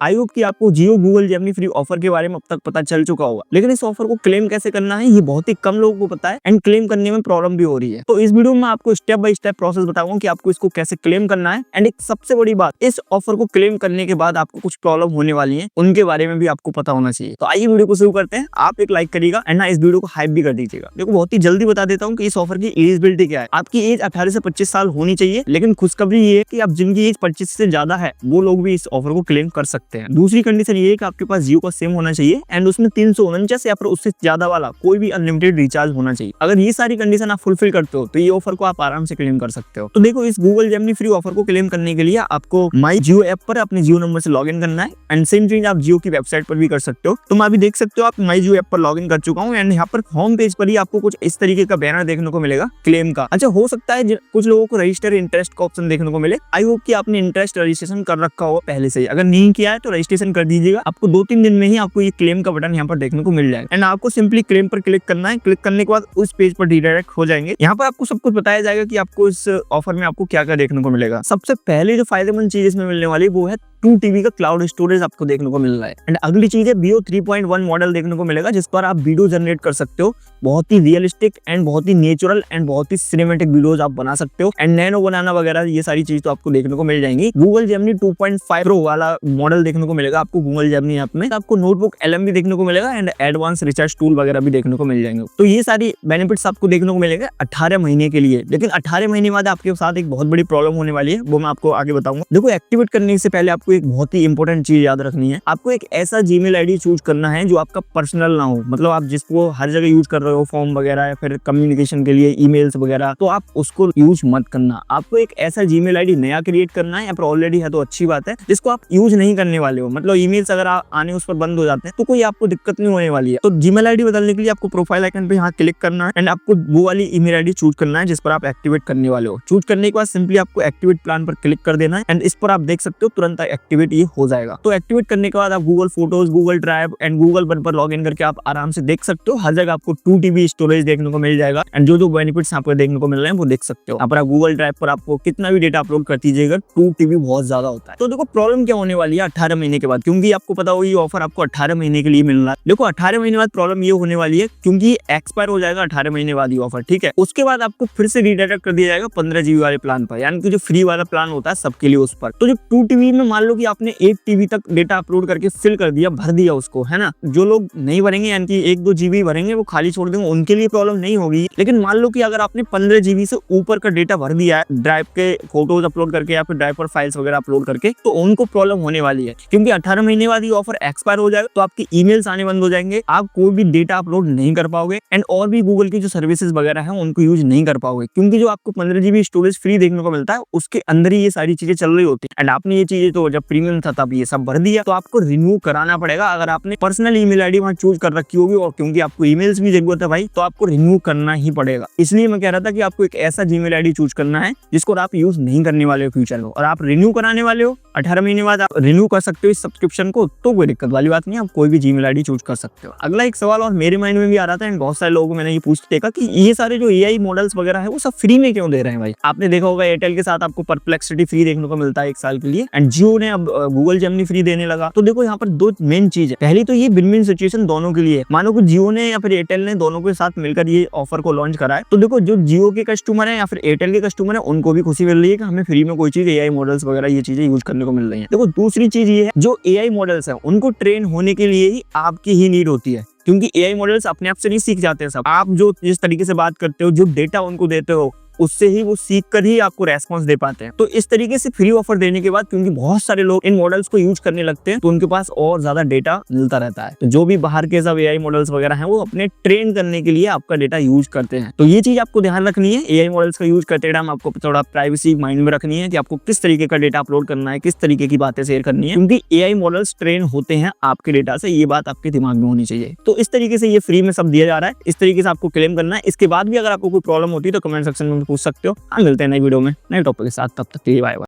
I hope कि आपको जियो Google Gemini free offer के बारे में अब तक पता चल चुका होगा, लेकिन इस ऑफर को क्लेम कैसे करना है ये बहुत ही कम लोगों को पता है एंड क्लेम करने में प्रॉब्लम भी हो रही है। तो इस वीडियो में आपको स्टेप बाय स्टेप प्रोसेस बताऊंगा कि आपको इसको कैसे क्लेम करना है एंड एक सबसे बड़ी बात, इस ऑफर को क्लेम करने के बाद आपको कुछ प्रॉब्लम होने वाली है उनके बारे में भी आपको पता होना चाहिए। तो आइए वीडियो को शुरू करते हैं। आप एक लाइक करिएगा एंड ना इस वीडियो को हाइप भी कर दीजिएगा। देखो बहुत ही जल्दी बता देता हूँ कि इस ऑफर की एलिजिबिलिटी क्या है। आपकी एज 18 से 25 साल होनी चाहिए, लेकिन खुशखबरी ये है कि आप जिनकी एज 25 से ज्यादा है वो लोग भी इस ऑफर को क्लेम कर सकते हैं। दूसरी कंडीशन ये है कि आपके पास जियो का सिम होना चाहिए एंड उसमें 349 या फिर उससे ज्यादा वाला कोई भी अनलिमिटेड रिचार्ज होना चाहिए। अगर ये सारी कंडीशन आप फुलफिल करते हो तो ये ऑफर को आप आराम से क्लेम कर सकते हो। तो देखो इस गूगल जेमिनी फ्री ऑफर को क्लेम करने के लिए आपको माई जियो ऐप पर अपने जियो नंबर से लॉगिन करना है एंड सेम चीज आप जियो की वेबसाइट पर भी कर सकते हो। तो मैं अभी देख सकते हो आप माई जियो ऐप पर लॉगिन कर चुका हूँ एंड यहाँ पर होम पेज पर ही आपको कुछ इस तरीके का बैनर देखने को मिलेगा क्लेम का। अच्छा, हो सकता है कुछ लोगों को रजिस्टर इंटरेस्ट का ऑप्शन देखने को मिले। आई होप कि आपने इंटरेस्ट रजिस्ट्रेशन कर रखा होगा पहले से ही। अगर नहीं किया है तो रजिस्ट्रेशन कर दीजिएगा। आपको 2-3 दिन में ही आपको ये क्लेम का बटन यहाँ पर देखने को मिल जाएगा एंड आपको सिंपली क्लेम पर क्लिक करना है। क्लिक करने के बाद उस पेज पर रिडायरेक्ट हो जाएंगे। यहाँ पर आपको सब कुछ बताया जाएगा कि आपको इस ऑफर में आपको क्या क्या देखने को मिलेगा। सबसे पहले जो फायदेमंद चीज इसमें मिलने वाली वो है 2 TB का क्लाउड स्टोरेज आपको देखने को मिल रहा है एंड अगली चीज है Veo 3.1 मॉडल देखने को मिलेगा जिस पर आप वीडियो जनरेट कर सकते हो। बहुत ही रियलिस्टिक एंड बहुत ही नेचुरल एंड बहुत ही सिनेमैटिक वीडियोस आप बना सकते हो एंड नैनो बनाना वगैरह ये सारी चीज तो आपको देखने को मिल जाएंगी। गूगल जेमिनी 2.5 प्रो वाला मॉडल देखने को मिलेगा आपको गूगल जेमिनी ऐप में। आपको नोटबुक LM भी देखने को मिलेगा एंड एडवांस रिचार्ज टूल वगैरह भी देखने को मिल जाएंगे। तो ये सारी बेनिफिट्स आपको देखने को मिलेगा 18 महीने के लिए। लेकिन 18 महीने बाद आपके साथ एक बहुत बड़ी प्रॉब्लम होने वाली है, वो मैं आपको आगे बताऊंगा। देखो एक्टिवेट करने से पहले आपको एक बहुत ही इंपॉर्टेंट चीज याद रखनी है। आपको एक ऐसा जीमेल आईडी चूज करना है जो आपका पर्सनल ना हो, मतलब आप जिसको हर जगह यूज कर रहे हो फॉर्म वगैरह या फिर कम्युनिकेशन के लिए ईमेल्स वगैरह, तो आप उसको यूज मत करना। आपको एक ऐसा जीमेल आईडी नया क्रिएट करना है या फिर ऑलरेडी है तो अच्छी बात है, जिसको आप यूज नहीं करने वाले हो। मतलब ईमेल्स अगर आने उस पर बंद हो जाते हैं तो कोई आपको दिक्कत नहीं होने वाली है। तो जीमेल आईडी बदलने के लिए आपको प्रोफाइल आइकन पे यहाँ क्लिक करना है एंड आपको वो वाली ईमेल आईडी चूज करना है जिस पर आप एक्टिवेट करने वाले हो। चूज करने के बाद सिंपली आपको एक्टिवेट प्लान पर क्लिक कर देना है एंड इस पर आप देख सकते हो तुरंत एक्टिवेट ये हो जाएगा। तो एक्टिवेट करने के बाद आप Google photos, Google drive and Google one पर लॉग इन करके आप आराम से देख सकते हो। हर जगह आपको 2 TB स्टोरेज देखने को मिल जाएगा एंड जो बेनिफिट्स आपको देखने को मिल रहे हैं वो देख सकते हो। यहाँ पर आप गूगल ड्राइव पर आपको कितना भी डेटा अपलोड कर दीजिएगा 2 TB बहुत ज्यादा होता है। तो देखो प्रॉब्लम क्या होने वाली है 18 महीने के बाद, क्योंकि आपको पता हो ये ऑफर आपको 18 महीने के लिए मिल रहा है। देखो 18 महीने बाद प्रॉब्लम ये होने वाली है क्योंकि एक्सपायर हो जाएगा 18 महीने बाद ये ऑफर, ठीक है। उसके बाद आपको फिर से रिडायरेक्ट कर दिया जाएगा 15 GB वाले प्लान पर, यानी कि जो फ्री वाला प्लान होता है सबके लिए उस पर। तो जो 2 TB में मान लो कि आपने 1 TB तक डेटा अपलोड करके फिल कर दिया, भर दिया उसको, है ना। जो लोग नहीं भरेंगे यानी कि 1-2 GB भरेंगे वो खाली छोड़ देंगे, उनके लिए प्रॉब्लम नहीं होगी। लेकिन मान लो कि अगर आपने 15 GB से ऊपर का डेटा भर दिया है ड्राइव के फोटोज अपलोड करके या फिर ड्राइव पर फाइल्स वगैरह अपलोड करके, तो उनको प्रॉब्लम होने वाली है क्योंकि 18 महीने बाद ये ऑफर एक्सपायर हो जाएगा। तो आपकी ईमेल्स आने बंद हो जाएंगे, आप कोई भी डेटा अपलोड नहीं कर पाओगे एंड और भी गूगल की जो सर्विसेज वगैरह है उनको यूज नहीं कर पाओगे, क्योंकि जो आपको 15 GB स्टोरेज फ्री देखने को मिलता है उसके अंदर ही ये सारी चीजें चल रही होती है एंड आपने ये चीजें तो जब प्रीमियम था तब ये सब भर दिया, तो आपको रिन्यू कराना पड़ेगा। अगर आपने पर्सनल ईमेल आईडी वहां चूज कर रखी होगी और क्योंकि आपको ईमेल्स भी जरूरत है भाई, तो आपको रिन्यू करना ही पड़ेगा। इसलिए मैं कह रहा था कि आपको एक ऐसा जीमेल आईडी चूज करना है जिसको आप यूज नहीं करने वाले हो फ्यूचर में, और आप रिन्यू कराने वाले हो 18 महीने बाद आप रिन्यू कर सकते हो इस सब्सक्रिप्शन को, तो कोई दिक्कत वाली बात नहीं है, आप कोई भी जीमेल आईडी चूज कर सकते हो। अगला एक सवाल और मेरे माइंड में भी आ रहा था एंड बहुत सारे लोगों को मैंने ये पूछ देखा कि ये सारे जो AI मॉडल्स वगैरह है वो सब फ्री में क्यों दे रहे हैं भाई। आपने देखा होगा एयरटेल के साथ आपको परप्लेक्सिटी फ्री देखने को मिलता है 1 साल के लिए एंड जियो ने अब गूगल जेमिनी फ्री देने लगा। तो देखो यहाँ पर 2 मेन चीज है। पहली तो ये विन-विन सिचुएशन दोनों के लिए, मानो कि जियो ने या फिर एयरटेल ने दोनों के साथ मिलकर ये ऑफर को लॉन्च करा है। तो देखो जो जियो के कस्टमर है या फिर एयरटेल के कस्टमर है उनको भी खुशी मिल रही है कि हमें फ्री में कोई चीज AI मॉडल्स वगैरह ये चीजें यूज करने को मिल रही है। देखो दूसरी चीज ये है, जो AI मॉडल्स है उनको ट्रेन होने के लिए ही आपकी ही नीड होती है, क्योंकि AI मॉडल्स अपने आप से नहीं सीख जाते हैं सब। आप जो जिस तरीके से बात करते हो, जो डेटा उनको देते हो, उससे ही वो सीख कर ही आपको रेस्पॉन्स दे पाते हैं। तो इस तरीके से फ्री ऑफर देने के बाद क्योंकि बहुत सारे लोग इन मॉडल्स को यूज करने लगते हैं तो उनके पास और ज्यादा डेटा मिलता रहता है। तो जो भी बाहर के सब AI मॉडल्स वगैरह हैं वो अपने ट्रेन करने के लिए आपका डेटा यूज करते हैं। तो ये चीज आपको ध्यान रखनी है। AI मॉडल्स का यूज करते टाइम आपको थोड़ा प्राइवेसी माइंड में रखनी है कि आपको किस तरीके का डेटा अपलोड करना है, किस तरीके की बातें शेयर करनी है, क्योंकि AI मॉडल्स ट्रेन होते हैं आपके डेटा से। ये बात आपके दिमाग में होनी चाहिए। तो इस तरीके से ये फ्री में सब दिया जा रहा है, इस तरीके से आपको क्लेम करना है। इसके बाद भी अगर आपको कोई प्रॉब्लम होती है तो कमेंट सेक्शन में पूछ सकते हो। मिलते हैं नई वीडियो में नए टॉपिक के साथ, तब तक के लिए बाय बाय।